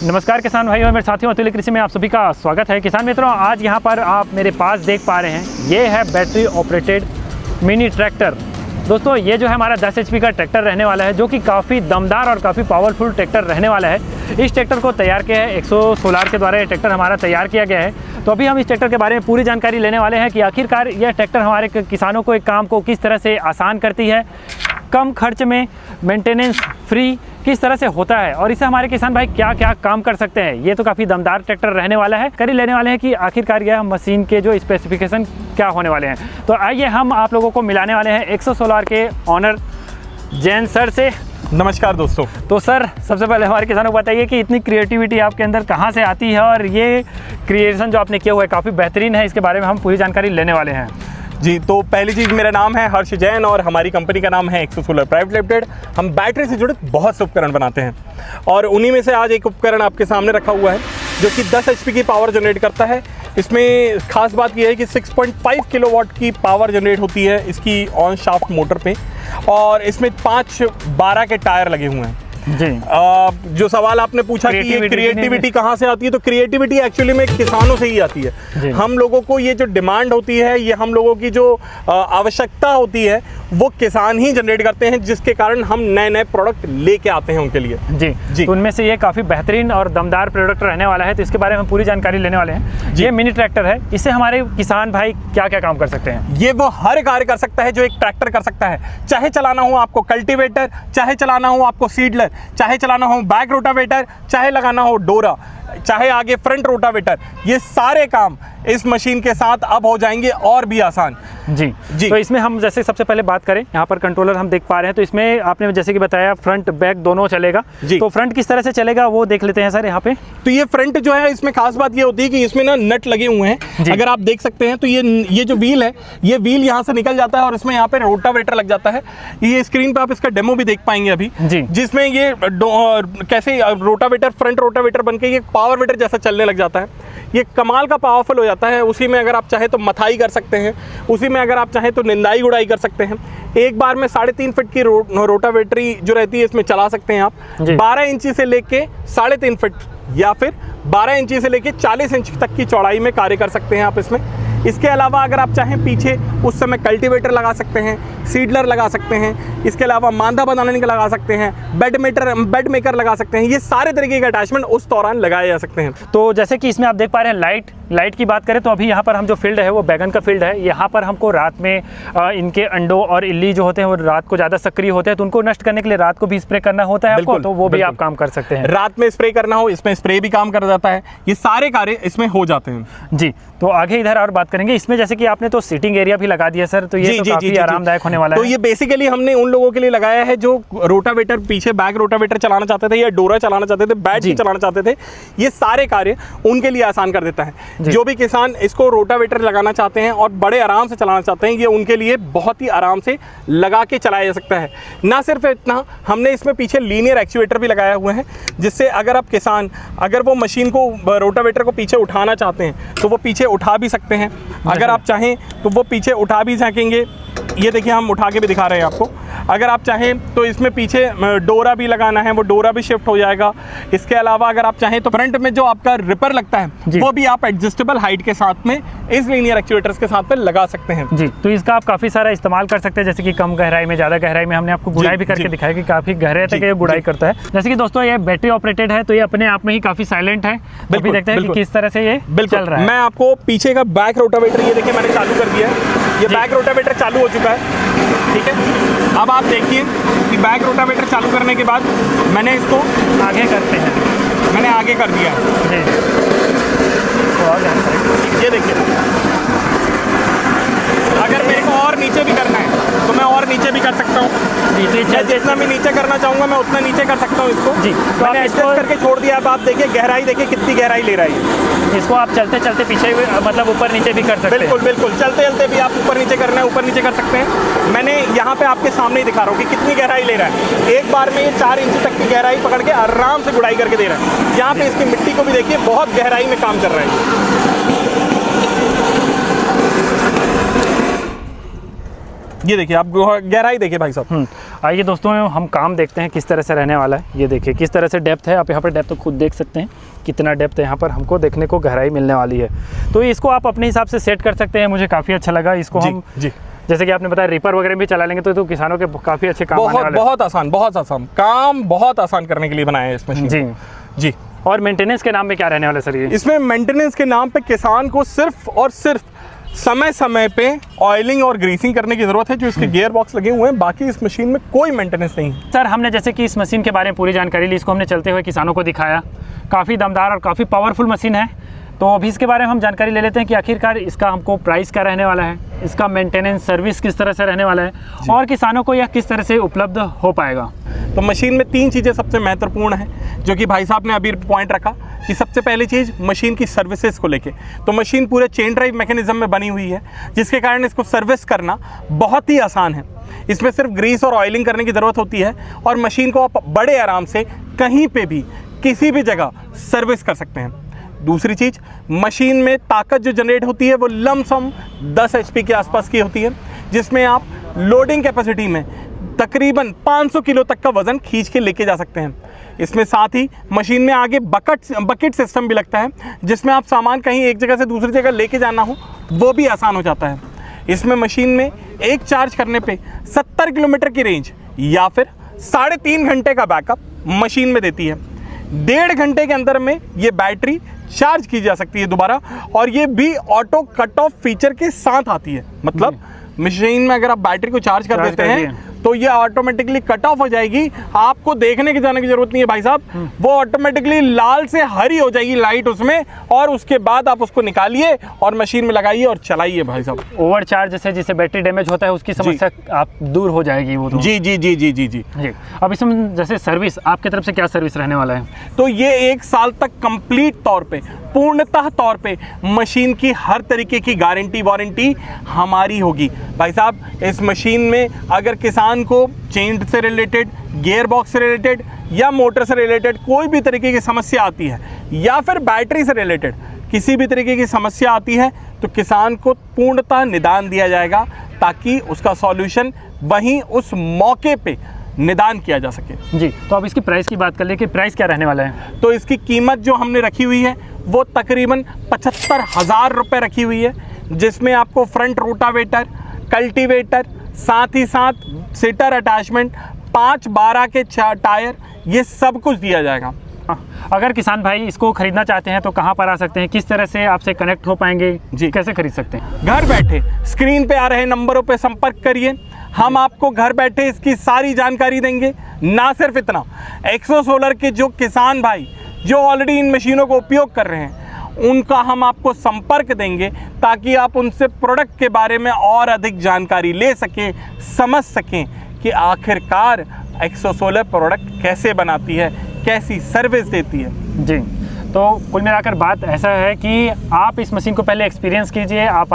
नमस्कार किसान भाई और मेरे साथियों, अतुल्य कृषि में आप सभी का स्वागत है। किसान मित्रों, आज यहाँ पर आप मेरे पास देख पा रहे हैं, ये है बैटरी ऑपरेटेड मिनी ट्रैक्टर। दोस्तों, ये जो है हमारा 10 HP का ट्रैक्टर रहने वाला है, जो कि काफ़ी दमदार और काफ़ी पावरफुल ट्रैक्टर रहने वाला है। इस ट्रैक्टर को तैयार किया है 100 सोलार के द्वारा ये ट्रैक्टर हमारा तैयार किया गया है। तो अभी हम इस ट्रैक्टर के बारे में पूरी जानकारी लेने वाले हैं कि आखिरकार यह ट्रैक्टर हमारे किसानों को एक काम को किस तरह से आसान करती है, कम खर्च में मेंटेनेंस फ्री किस तरह से होता है और इससे हमारे किसान भाई क्या क्या काम कर सकते हैं। ये तो काफ़ी दमदार ट्रैक्टर रहने वाला है। करीब लेने वाले हैं कि आखिरकार यह मशीन के जो स्पेसिफिकेशन क्या होने वाले हैं। तो आइए हम आप लोगों को मिलाने वाले हैं 100 सोलार के ऑनर जैन सर से। नमस्कार दोस्तों। तो सर, सबसे पहले हमारे किसानों को बताइए कि इतनी क्रिएटिविटी आपके अंदर कहाँ से आती है और ये क्रिएशन जो आपने किया हुआ है काफ़ी बेहतरीन है। इसके बारे में हम पूरी जानकारी लेने वाले हैं। जी, तो पहली चीज़, मेरा नाम है हर्ष जैन और हमारी कंपनी का नाम है 100 सोलर प्राइवेट लिमिटेड। हम बैटरी से जुड़े बहुत से उपकरण बनाते हैं और उन्हीं में से आज एक उपकरण आपके सामने रखा हुआ है जो कि 10 HP की पावर जनरेट करता है। इसमें खास बात यह है कि 6.5 किलोवाट की पावर जनरेट होती है इसकी ऑन शाफ्ट मोटर पे और इसमें 5-12 के टायर लगे हुए हैं। जी। जो सवाल आपने पूछा कि ये क्रिएटिविटी कहाँ से आती है, तो क्रिएटिविटी एक्चुअली में किसानों से ही आती है। हम लोगों को ये जो डिमांड होती है, ये हम लोगों की जो आवश्यकता होती है, वो किसान ही जनरेट करते हैं, जिसके कारण हम नए नए प्रोडक्ट लेके आते हैं उनके लिए। जी। तो उनमें से ये काफ़ी बेहतरीन और दमदार प्रोडक्ट रहने वाला है, तो इसके बारे में हम पूरी जानकारी लेने वाले हैं। ये मिनी ट्रैक्टर है, इससे हमारे किसान भाई क्या क्या काम कर सकते हैं? ये वो हर कार्य कर सकता है जो एक ट्रैक्टर कर सकता है। चाहे चलाना हो आपको कल्टीवेटर, चाहे चलाना हो आपको सीडलर, चाहे चलाना हो बैक रोटावेटर, चाहे लगाना हो डोरा, चाहे आगे फ्रंट रोटावेटर, ये सारे काम इस मशीन के साथ अब हो जाएंगे और भी आसान। जी। तो इसमें हम जैसे सबसे पहले बात करें, यहाँ पर कंट्रोलर हम देख पा रहे हैं, तो इसमें आपने जैसे कि बताया फ्रंट बैक दोनों चलेगा। तो फ्रंट किस तरह से चलेगा वो देख लेते हैं सर यहाँ पे। तो ये फ्रंट जो है, इसमें खास बात ये होती है कि इसमें ना नट लगे हुए हैं। अगर आप देख सकते हैं तो ये जो व्हील है, ये व्हील यहाँ से निकल जाता है और इसमें यहाँ पे रोटावेटर लग जाता है। ये स्क्रीन पे आप इसका डेमो भी देख पाएंगे अभी, जिसमें ये कैसे रोटावेटर फ्रंट रोटावेटर बन के ये पावर वेटर जैसा चलने लग जाता है। ये कमाल का पावरफुल हो जाता है। उसी में अगर आप चाहे तो मथाई कर सकते हैं, उसी में अगर आप चाहें तो निंदाई गुड़ाई कर सकते हैं। एक बार में 3.5 फीट की रोटावेटरी जो रहती है इसमें चला सकते हैं आप। 12 इंची से लेके 3.5 फीट या फिर 12 इंची से लेके 40 इंच तक की चौड़ाई में कार्य कर सकते हैं आप इसमें। इसके अलावा अगर आप चाहें पीछे उस समय कल्टीवेटर लगा सकते हैं, सीडलर लगा सकते हैं, इसके अलावा मांदा बनाने का लगा सकते हैं, बेड मेकर लगा सकते हैं। ये सारे तरीके के अटैचमेंट उस दौरान लगाए जा सकते हैं। तो जैसे कि इसमें आप देख पा रहे हैं लाइट की बात करें तो अभी यहाँ पर हम जो फील्ड है वो बैगन का फील्ड है। यहाँ पर हमको रात में इनके अंडों और इल्ली जो होते हैं वो रात को ज़्यादा सक्रिय होते हैं, तो उनको नष्ट करने के लिए रात को भी स्प्रे करना होता है आपको, तो वो भी आप काम कर सकते हैं। रात में स्प्रे करना हो, इसमें स्प्रे भी काम कर जाता है। ये सारे कार्य इसमें हो जाते हैं। जी। तो आगे इधर और बात करेंगे। इसमें जैसे कि आपने तो सीटिंग एरिया भी लगा दिया सर, तो ये तो काफी आरामदायक होने वाला है। तो ये बेसिकली हमने उन लोगों के लिए लगाया है जो रोटावेटर पीछे बैक रोटावेटर चलाना चाहते थे या डोरा चलाना चाहते थे, बैट भी चलाना चाहते थे। ये सारे कार्य उनके लिए आसान कर देता है। जो भी किसान इसको रोटावेटर लगाना चाहते हैं और बड़े आराम से चलाना चाहते हैं, ये उनके लिए बहुत ही आराम से लगा के चलाया जा सकता है। ना सिर्फ इतना, हमने इसमें पीछे लीनियर एक्चुएटर भी लगाया हुआ है, जिससे अगर आप किसान अगर वो मशीन को रोटावेटर को पीछे उठाना चाहते हैं तो वो पीछे उठा भी सकते हैं। अगर आप चाहें तो वो पीछे उठा भी सकेंगे। ये देखिए, हम उठा के भी दिखा रहे हैं आपको। अगर आप चाहें तो इसमें पीछे डोरा भी लगाना है, वो डोरा भी शिफ्ट हो जाएगा। इसके अलावा अगर आप चाहें तो फ्रंट में जो आपका रिपर लगता है वो भी आप एडजस्टेबल हाइट के साथ में इस लीनियर एक्चुएटर्स के साथ में लगा सकते हैं। जी। तो इसका आप काफ़ी सारा इस्तेमाल कर सकते हैं, जैसे कि कम गहराई में, ज़्यादा गहराई में। हमने आपको गुड़ाई भी करके दिखाया कि काफ़ी गहरे तक ये गुड़ाई करता है। जैसे कि दोस्तों ये बैटरी ऑपरेटेड है, तो ये अपने आप में ही काफ़ी साइलेंट है। बिल्कुल देखते हैं कि किस तरह से ये चल रहा है। मैं आपको पीछे का बैक रोटावेटर, ये देखिए मैंने चालू कर दिया है। ये बैक रोटावेटर चालू हो चुका है, ठीक है। अब आप देखिए कि बैक रोटावेटर चालू करने के बाद मैंने इसको आगे करते हैं, मैंने आगे कर दिया है। ये देखिए, अगर मेरे को और नीचे भी करना है तो मैं और नीचे भी कर सकता हूँ। मैं जितना भी नीचे करना चाहूँगा मैं उतना नीचे कर सकता हूँ इसको। तो मैंने एडजस्ट करके छोड़ दिया। अब आप देखिए गहराई, देखिए कितनी गहराई ले रहा है। इसको आप चलते चलते पीछे मतलब ऊपर नीचे भी कर सकते हैं। बिल्कुल चलते चलते भी आप ऊपर नीचे करना है, ऊपर नीचे कर सकते हैं। मैंने यहाँ पे आपके सामने ही दिखा रहा हूँ कि कितनी गहराई ले रहा है। एक बार में ये 4 इंच तक की गहराई पकड़ के आराम से गुड़ाई करके दे रहा है। यहाँ पे इसकी मिट्टी को भी देखिए, बहुत गहराई में काम कर रहा है। ये देखिए, आप गहराई देखिए भाई साहब। आइए दोस्तों हम काम देखते हैं किस तरह से रहने वाला है। ये देखिए किस तरह से डेप्थ है, आप यहाँ पर डेप्थ तो खुद देख सकते हैं कितना डेप्थ है यहाँ पर, हमको देखने को गहराई मिलने वाली है। तो इसको आप अपने हिसाब से सेट कर सकते हैं, मुझे काफ़ी अच्छा लगा इसको। हम जैसे कि आपने बताया रिपर वगैरह भी चला लेंगे तो किसानों के काफ़ी अच्छे काम आने वाले हैं। बहुत आसान काम, बहुत आसान करने के लिए बनाया है इस मशीन। जी। और मेंटेनेंस के नाम में क्या रहने वाला है सर? ये इसमें मेंटेनेंस के नाम पे किसान को सिर्फ और सिर्फ समय समय पे ऑयलिंग और ग्रीसिंग करने की ज़रूरत है। जो इसके गियर बॉक्स लगे हुए हैं, बाकी इस मशीन में कोई मेंटेनेंस नहीं है। सर हमने जैसे कि इस मशीन के बारे में पूरी जानकारी ली, इसको हमने चलते हुए किसानों को दिखाया, काफ़ी दमदार और काफ़ी पावरफुल मशीन है। तो अभी इसके बारे में हम जानकारी ले लेते हैं कि आखिरकार इसका हमको प्राइस क्या रहने वाला है, इसका मेंटेनेंस सर्विस किस तरह से रहने वाला है और किसानों को यह किस तरह से उपलब्ध हो पाएगा। तो मशीन में 3 चीज़ें सबसे महत्वपूर्ण हैं, जो कि भाई साहब ने अभी पॉइंट रखा कि सबसे पहली चीज़ मशीन की सर्विसेज को लेके। तो मशीन पूरे चेन ड्राइव मैकेनिज्म में बनी हुई है, जिसके कारण इसको सर्विस करना बहुत ही आसान है। इसमें सिर्फ ग्रीस और ऑयलिंग करने की ज़रूरत होती है और मशीन को आप बड़े आराम से कहीं पे भी किसी भी जगह सर्विस कर सकते हैं। दूसरी चीज़, मशीन में ताकत जो जनरेट होती है वो लमसम 10 HP के आसपास की होती है, जिसमें आप लोडिंग कैपेसिटी में तकरीबन 500 किलो तक का वज़न खींच के लेके जा सकते हैं। इसमें साथ ही मशीन में आगे बकेट सिस्टम भी लगता है, जिसमें आप सामान कहीं एक जगह से दूसरी जगह लेके जाना हो वो भी आसान हो जाता है। इसमें मशीन में एक चार्ज करने पे 70 किलोमीटर की रेंज या फिर 3.5 घंटे का बैकअप मशीन में देती है। 1.5 घंटे के अंदर में ये बैटरी चार्ज की जा सकती है दोबारा, और ये भी ऑटो कट ऑफ फीचर के साथ आती है। मतलब मशीन में अगर आप बैटरी को चार्ज कर देते हैं तो ये ऑटोमेटिकली कट ऑफ हो जाएगी, आपको देखने की जाने की जरूरत नहीं है भाई साहब, वो ऑटोमेटिकली लाल से हरी हो जाएगी लाइट उसमें, और उसके बाद आप उसको निकालिए और मशीन में लगाइए और चलाइए भाई साहब। ओवर चार्ज से जिससे बैटरी डैमेज होता है उसकी समस्या आप दूर हो जाएगी वो तो। जी जी जी जी जी जी जी। अब इसमें जैसे सर्विस आपकी तरफ से क्या सर्विस रहने वाला है? तो ये 1 साल तक कंप्लीट तौर पे, पूर्णतः तौर पे मशीन की हर तरीके की गारंटी वारंटी हमारी होगी भाई साहब। इस मशीन में अगर किसान को चेन से रिलेटेड, गियर बॉक्स से रिलेटेड या मोटर से रिलेटेड कोई भी तरीके की समस्या आती है, या फिर बैटरी से रिलेटेड किसी भी तरीके की समस्या आती है, तो किसान को पूर्णतः निदान दिया जाएगा, ताकि उसका सॉल्यूशन वहीं उस मौके पे निदान किया जा सके। जी। तो अब इसकी प्राइस की बात कर ले कि प्राइस क्या रहने वाला है? तो इसकी कीमत जो हमने रखी हुई है वो तकरीबन 75,000 रुपये रखी हुई है, जिसमें आपको फ्रंट रोटावेटर, कल्टीवेटर, साथ ही साथ सीटर अटैचमेंट, 5-12 के टायर, ये सब कुछ दिया जाएगा। अगर किसान भाई इसको खरीदना चाहते हैं तो कहाँ पर आ सकते हैं, किस तरह से आपसे कनेक्ट हो पाएंगे जी, कैसे खरीद सकते हैं? घर बैठे स्क्रीन पे आ रहे नंबरों पे संपर्क करिए, हम आपको घर बैठे इसकी सारी जानकारी देंगे। ना सिर्फ इतना, एक्सो सोलर के जो किसान भाई जो ऑलरेडी इन मशीनों को उपयोग कर रहे हैं, उनका हम आपको संपर्क देंगे, ताकि आप उनसे प्रोडक्ट के बारे में और अधिक जानकारी ले सकें, समझ सकें कि आखिरकार एक्सो सोलर प्रोडक्ट कैसे बनाती है, कैसी सर्विस देती है। जी। तो कुल मिलाकर बात ऐसा है कि आप इस मशीन को पहले एक्सपीरियंस कीजिए, आप